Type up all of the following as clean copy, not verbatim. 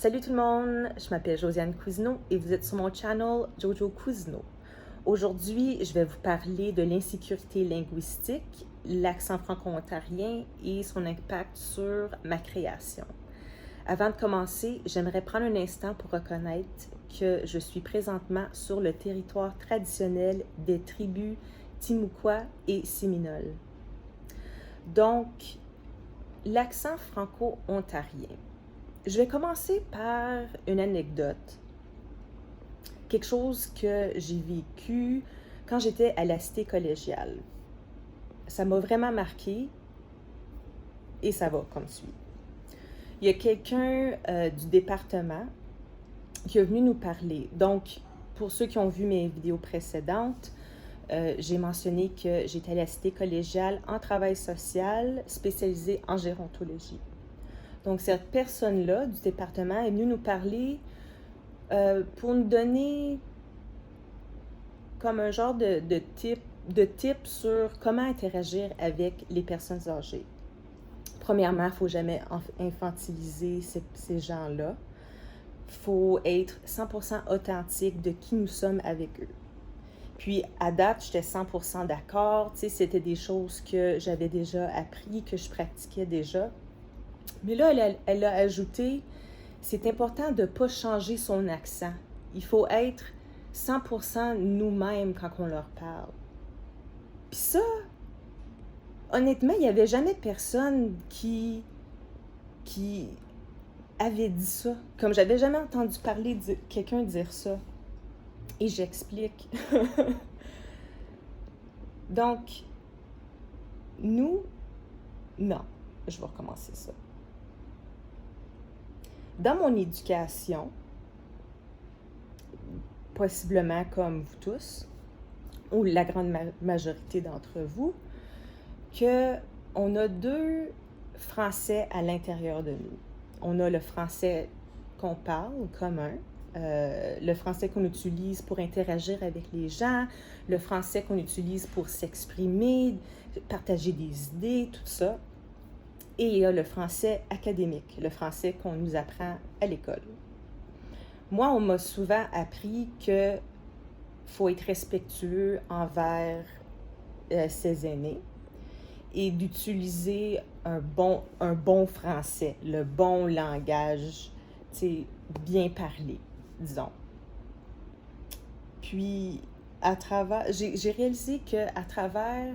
Salut tout le monde, je m'appelle Josiane Cousineau et vous êtes sur mon channel Jojo Cousineau. Aujourd'hui, je vais vous parler de l'insécurité linguistique, l'accent franco-ontarien et son impact sur ma création. Avant de commencer, j'aimerais prendre un instant pour reconnaître que je suis présentement sur le territoire traditionnel des tribus Timucua et Séminole. Donc, l'accent franco-ontarien. Je vais commencer par une anecdote. Quelque chose que j'ai vécu quand j'étais à la cité collégiale. Ça m'a vraiment marqué et ça va comme suit. Il y a quelqu'un du département qui est venu nous parler. Donc, pour ceux qui ont vu mes vidéos précédentes, j'ai mentionné que j'étais à la cité collégiale en travail social spécialisé en gérontologie. Donc, cette personne-là du département est venue nous parler pour nous donner comme un genre de tip sur comment interagir avec les personnes âgées. Premièrement, il ne faut jamais infantiliser ces gens-là. Il faut être 100% authentique de qui nous sommes avec eux. Puis, à date, j'étais 100% d'accord. Tu sais, c'était des choses que j'avais déjà appris, que je pratiquais déjà. Mais là, elle a ajouté, c'est important de ne pas changer son accent. Il faut être 100% nous-mêmes quand on leur parle. Puis ça, honnêtement, il n'y avait jamais personne qui avait dit ça. Comme j'avais jamais entendu parler de quelqu'un dire ça. Et j'explique. Donc, nous, non. Je vais recommencer ça. Dans mon éducation, possiblement comme vous tous, ou la grande majorité d'entre vous, qu'on a deux français à l'intérieur de nous. On a le français qu'on parle commun, le français qu'on utilise pour interagir avec les gens, le français qu'on utilise pour s'exprimer, partager des idées, tout ça. Et il y a le français académique, le français qu'on nous apprend à l'école. Moi, on m'a souvent appris qu'il faut être respectueux envers ses aînés et d'utiliser un bon français, le bon langage, bien parlé, disons. Puis, j'ai réalisé qu'à travers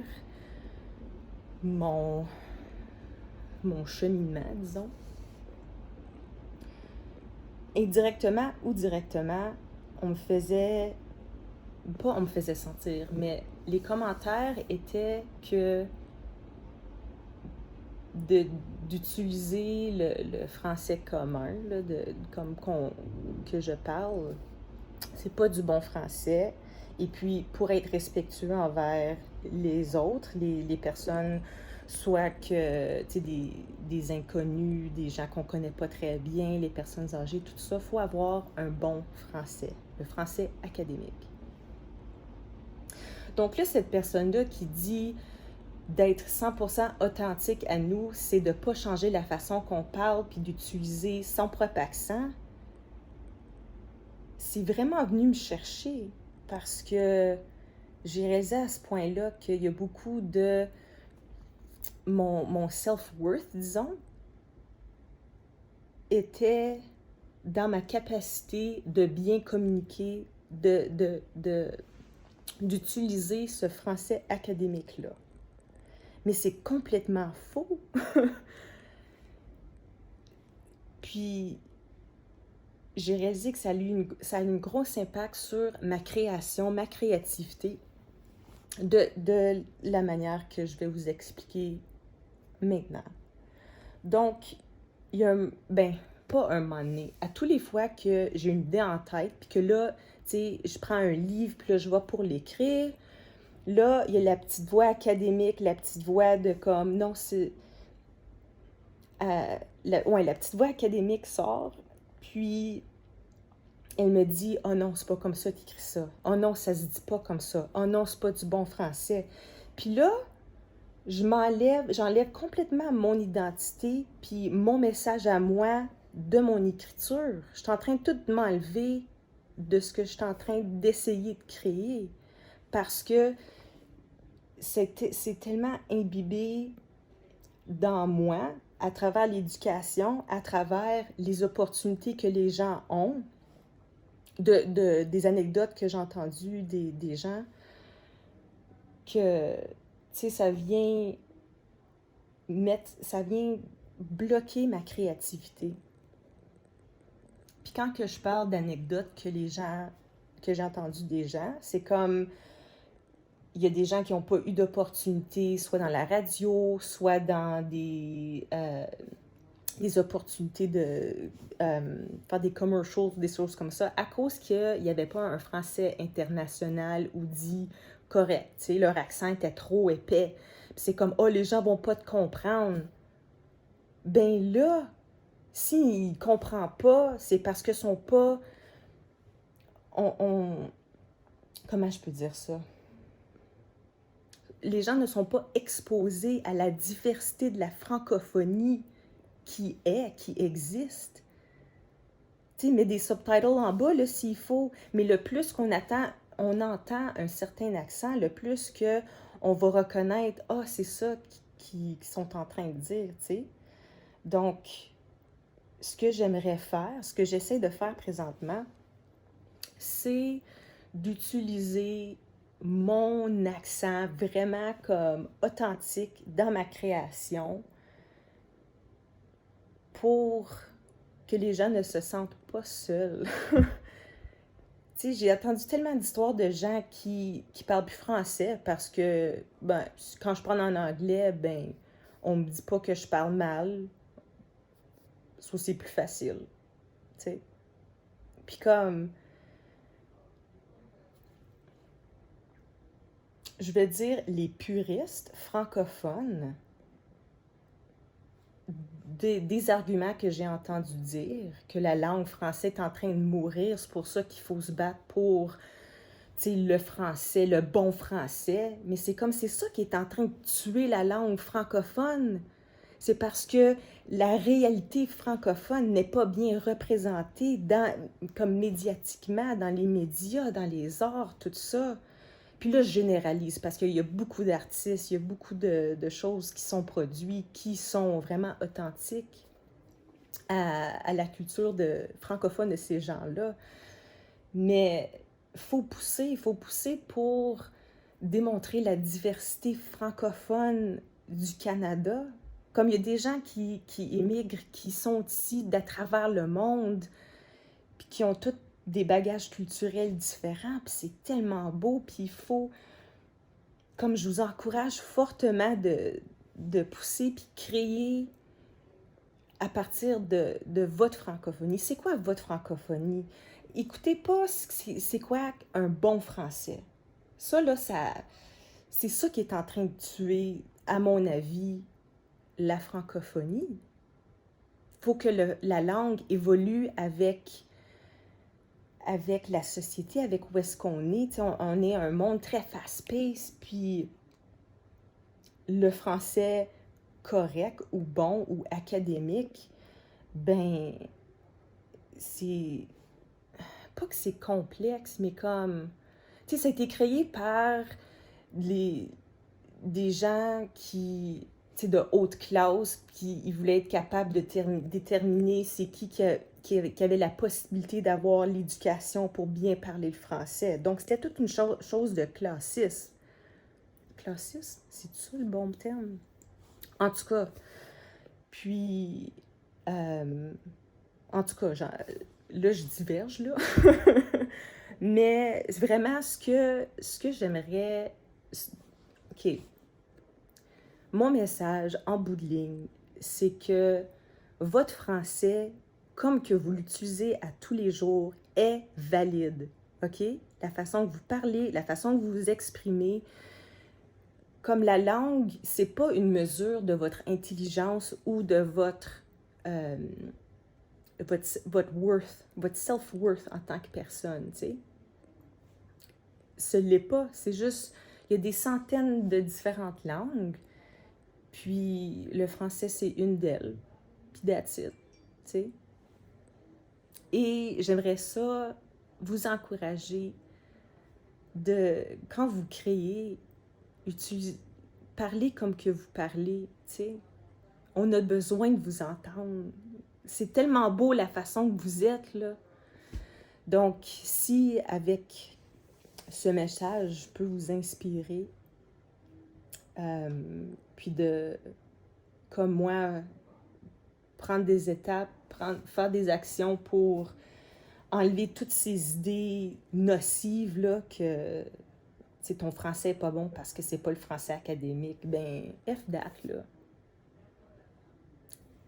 mon cheminement, disons, indirectement ou directement, on me faisait sentir, mais les commentaires étaient que d'utiliser le français commun, là, que je parle, c'est pas du bon français. Et puis, pour être respectueux envers les autres, les personnes, soit que, des inconnus, des gens qu'on connaît pas très bien, les personnes âgées, tout ça, il faut avoir un bon français, le français académique. Donc là, cette personne-là qui dit d'être 100% authentique à nous, c'est de ne pas changer la façon qu'on parle puis d'utiliser son propre accent, c'est vraiment venu me chercher parce que j'ai réalisé à ce point-là qu'il y a beaucoup de mon self-worth, disons, était dans ma capacité de bien communiquer, d'utiliser ce français académique-là. Mais c'est complètement faux. Puis, j'ai réalisé que ça a eu un gros impact sur ma création, ma créativité, de la manière que je vais vous expliquer maintenant. Donc, il y a pas un moment donné, à tous les fois que j'ai une idée en tête, puis que là, tu sais, je prends un livre, puis là, je vais pour l'écrire, là, il y a la petite voix académique, la petite voix de comme, non, c'est... la petite voix académique sort, puis elle me dit « Oh non, c'est pas comme ça t'écris ça. Oh non, ça se dit pas comme ça. Oh non, c'est pas du bon français. » Puis là, j'enlève complètement mon identité, puis mon message à moi de mon écriture. Je suis en train de tout m'enlever de ce que je suis en train d'essayer de créer. Parce que c'est tellement imbibé dans moi, à travers l'éducation, à travers les opportunités que les gens ont, des anecdotes que j'ai entendues des gens, que, tu sais, ça vient bloquer ma créativité. Puis quand que je parle d'anecdotes que j'ai entendues des gens, c'est comme, il y a des gens qui n'ont pas eu d'opportunité, soit dans la radio, soit dans des opportunités de faire des commercials, des choses comme ça, à cause qu'il n'y avait pas un français international ou dit correct. Tu sais, leur accent était trop épais. Puis c'est comme, oh, les gens vont pas te comprendre. Ben là, s'ils ne comprennent pas, c'est parce que sont pas... Comment je peux dire ça? Les gens ne sont pas exposés à la diversité de la francophonie qui existe. Tu sais, mets des subtitles en bas, là, s'il faut. Mais le plus on entend un certain accent, le plus qu'on va reconnaître, ah, c'est ça qu'ils sont en train de dire, tu sais. Donc, ce que j'aimerais faire, ce que j'essaie de faire présentement, c'est d'utiliser mon accent vraiment comme authentique dans ma création pour que les gens ne se sentent pas seuls. Tu sais, j'ai entendu tellement d'histoires de gens qui parlent plus français parce que, ben, quand je parle en anglais, ben, on me dit pas que je parle mal. Soit c'est plus facile, tu sais. Puis comme, je veux dire, les puristes francophones, des arguments que j'ai entendu dire, que la langue française est en train de mourir, c'est pour ça qu'il faut se battre pour, tu sais, le français, le bon français, mais c'est comme c'est ça qui est en train de tuer la langue francophone. C'est parce que la réalité francophone n'est pas bien représentée comme médiatiquement, dans les médias, dans les arts, tout ça. Puis là, je généralise parce qu'il y a beaucoup d'artistes, il y a beaucoup de choses qui sont produites, qui sont vraiment authentiques à la culture francophone de ces gens-là. Mais il faut pousser pour démontrer la diversité francophone du Canada. Comme il y a des gens qui émigrent, qui sont ici d'à travers le monde, puis qui ont tous des bagages culturels différents, puis c'est tellement beau, puis il faut, comme je vous encourage fortement de pousser, puis créer à partir de votre francophonie. C'est quoi votre francophonie? Écoutez pas c'est quoi un bon français. Ça, là, c'est ça qui est en train de tuer, à mon avis, la francophonie. Il faut que la langue évolue avec la société, avec où est-ce qu'on est. T'sais, on est un monde très fast-paced, puis le français correct ou bon ou académique, ben, c'est... Pas que c'est complexe, mais comme... Tu sais, ça a été créé par des gens qui... Tu sais, de haute classe, puis ils voulaient être capables de déterminer c'est qui avait la possibilité d'avoir l'éducation pour bien parler le français. Donc, c'était toute une chose de classisme. Classisme, c'est ça le bon terme? En tout cas, puis, en tout cas, là, je diverge, là. Mais vraiment, ce que j'aimerais... OK. Mon message, en bout de ligne, c'est que votre français, comme que vous l'utilisez à tous les jours, est valide. OK? La façon que vous parlez, la façon que vous vous exprimez, comme la langue, c'est pas une mesure de votre intelligence ou de votre worth, votre self-worth en tant que personne, tu sais. Ce l'est pas, c'est juste, il y a des centaines de différentes langues, puis le français, c'est une d'elles, puis that's it, tu sais. Et j'aimerais ça vous encourager quand vous créez, parlez comme que vous parlez, tu sais. On a besoin de vous entendre. C'est tellement beau la façon que vous êtes, là. Donc, si avec ce message, je peux vous inspirer, puis comme moi, prendre des étapes, faire des actions pour enlever toutes ces idées nocives, là, que ton français n'est pas bon parce que c'est pas le français académique, ben, F that, là.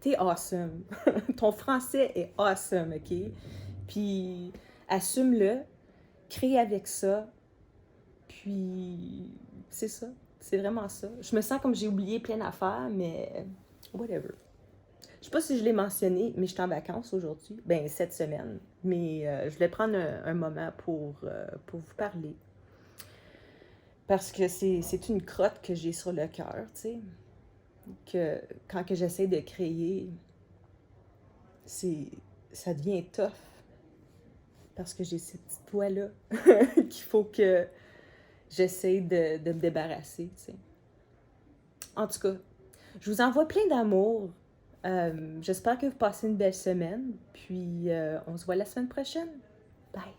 T'es awesome. Ton français est awesome, OK? Puis, assume-le, crée avec ça, puis c'est ça. C'est vraiment ça. Je me sens comme j'ai oublié plein d'affaires, mais whatever. Je sais pas si je l'ai mentionné, mais je suis en vacances aujourd'hui. Ben, cette semaine. Mais je voulais prendre un moment pour vous parler. Parce que c'est une crotte que j'ai sur le cœur, tu sais. Que quand que j'essaie de créer, ça devient tough. Parce que j'ai cette petite voix-là qu'il faut que j'essaie de me débarrasser, tu sais. En tout cas, je vous envoie plein d'amour. J'espère que vous passez une belle semaine. Puis, on se voit la semaine prochaine. Bye!